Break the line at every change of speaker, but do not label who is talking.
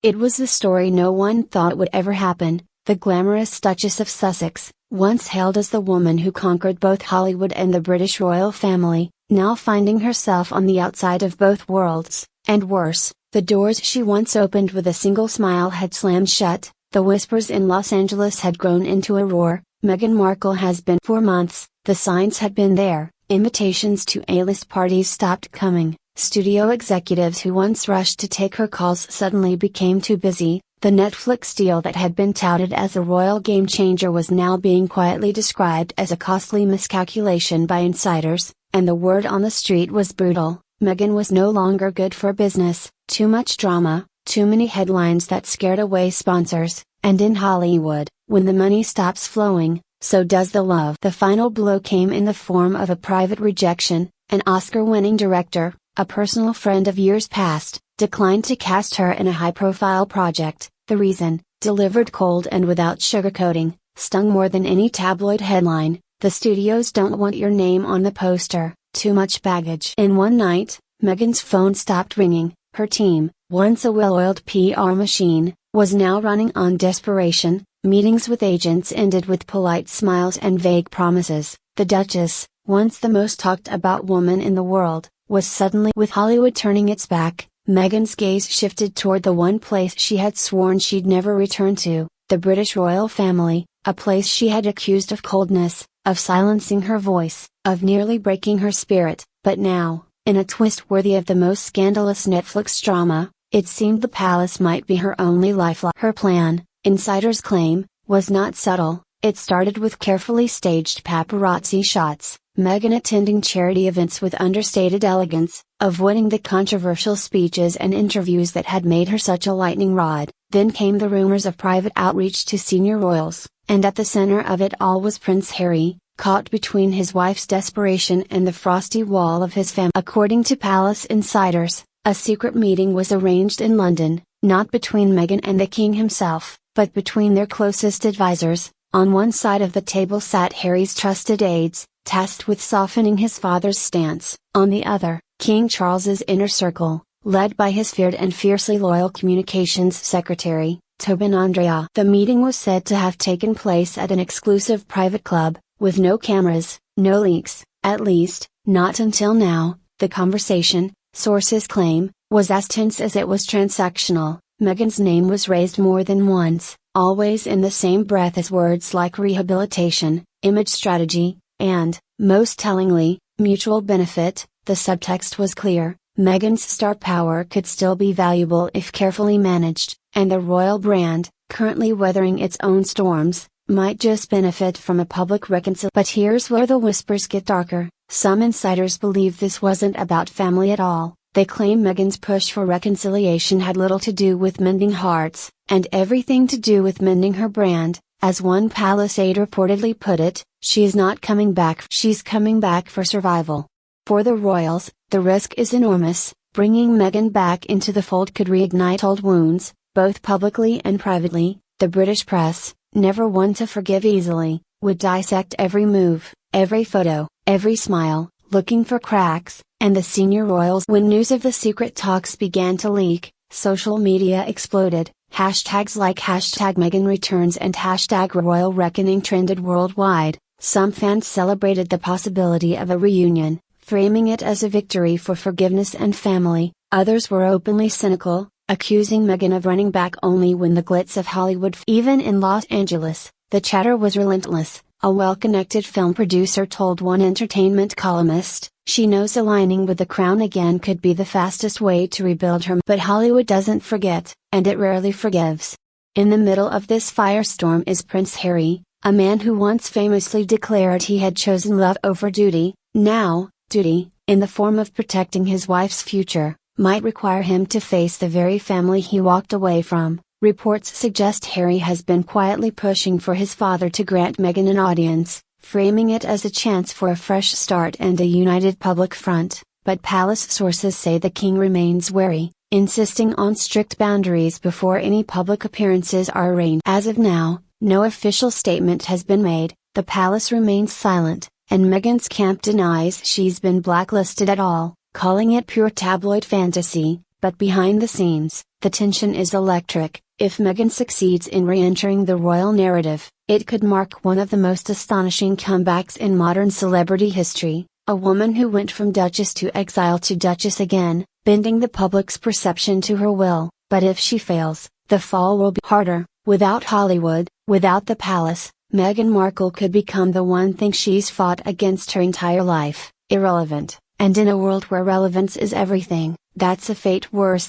It was the story no one thought would ever happen. The glamorous Duchess of Sussex, once hailed as the woman who conquered both Hollywood and the British royal family, now finding herself on the outside of both worlds, and worse, the doors she once opened with a single smile had slammed shut. The whispers in Los Angeles had grown into a roar. Meghan Markle has been for months. The signs had been there. Invitations to A-list parties stopped coming. Studio executives who once rushed to take her calls suddenly became too busy. The Netflix deal that had been touted as a royal game changer was now being quietly described as a costly miscalculation by insiders, and the word on the street was brutal. Meghan was no longer good for business. Too much drama, too many headlines that scared away sponsors, and in Hollywood, when the money stops flowing, so does the love. The final blow came in the form of a private rejection. An Oscar-winning director, a personal friend of years past, declined to cast her in a high-profile project. The reason, delivered cold and without sugarcoating, stung more than any tabloid headline: the studios don't want your name on the poster, too much baggage. In one night, Meghan's phone stopped ringing. Her team, once a well-oiled PR machine, was now running on desperation. Meetings with agents ended with polite smiles and vague promises. The Duchess, once the most talked about woman in the world, was suddenly, with Hollywood turning its back, Meghan's gaze shifted toward the one place she had sworn she'd never return to, the British royal family, a place she had accused of coldness, of silencing her voice, of nearly breaking her spirit. But now, in a twist worthy of the most scandalous Netflix drama, it seemed the palace might be her only lifeline. Her plan, insiders claim, was not subtle. It started with carefully staged paparazzi shots, Meghan attending charity events with understated elegance, avoiding the controversial speeches and interviews that had made her such a lightning rod. Then came the rumors of private outreach to senior royals, and at the center of it all was Prince Harry, caught between his wife's desperation and the frosty wall of his family. According to palace insiders, a secret meeting was arranged in London, not between Meghan and the king himself, but between their closest advisors. On one side of the table sat Harry's trusted aides, tasked with softening his father's stance. On the other, King Charles's inner circle, led by his feared and fiercely loyal communications secretary, Tobin Andrea. The meeting was said to have taken place at an exclusive private club, with no cameras, no leaks, at least, not until now. The conversation, sources claim, was as tense as it was transactional. Meghan's name was raised more than once, always in the same breath as words like rehabilitation, image strategy, and, most tellingly, mutual benefit. The subtext was clear: Meghan's star power could still be valuable if carefully managed, and the royal brand, currently weathering its own storms, might just benefit from a public reconciliation. But here's where the whispers get darker. Some insiders believe this wasn't about family at all. They claim Meghan's push for reconciliation had little to do with mending hearts, and everything to do with mending her brand. As one palace aide reportedly put it, she's not coming back. She's coming back for survival. For the royals, the risk is enormous. Bringing Meghan back into the fold could reignite old wounds, both publicly and privately. The British press, never one to forgive easily, would dissect every move, every photo, every smile, looking for cracks. And the senior royals. When news of the secret talks began to leak, social media exploded. Hashtags like #Meghan returns and #Royal Reckoning trended worldwide. Some fans celebrated the possibility of a reunion, framing it as a victory for forgiveness and family. Others were openly cynical, accusing Meghan of running back only when the glitz of Hollywood. Even in Los Angeles, the chatter was relentless. A well-connected film producer told one entertainment columnist, she knows aligning with the crown again could be the fastest way to rebuild her. But Hollywood doesn't forget, and it rarely forgives. In the middle of this firestorm is Prince Harry, a man who once famously declared he had chosen love over duty. Now, duty, in the form of protecting his wife's future, might require him to face the very family he walked away from. Reports suggest Harry has been quietly pushing for his father to grant Meghan an audience, framing it as a chance for a fresh start and a united public front. But palace sources say the king remains wary, insisting on strict boundaries before any public appearances are arranged. As of now, no official statement has been made. The palace remains silent, and Meghan's camp denies she's been blacklisted at all, calling it pure tabloid fantasy. But behind the scenes, the tension is electric. If Meghan succeeds in re-entering the royal narrative, it could mark one of the most astonishing comebacks in modern celebrity history. A woman who went from Duchess to exile to Duchess again, bending the public's perception to her will. But if she fails, the fall will be harder. Without Hollywood, without the palace, Meghan Markle could become the one thing she's fought against her entire life: irrelevant. And in a world where relevance is everything, that's a fate worse than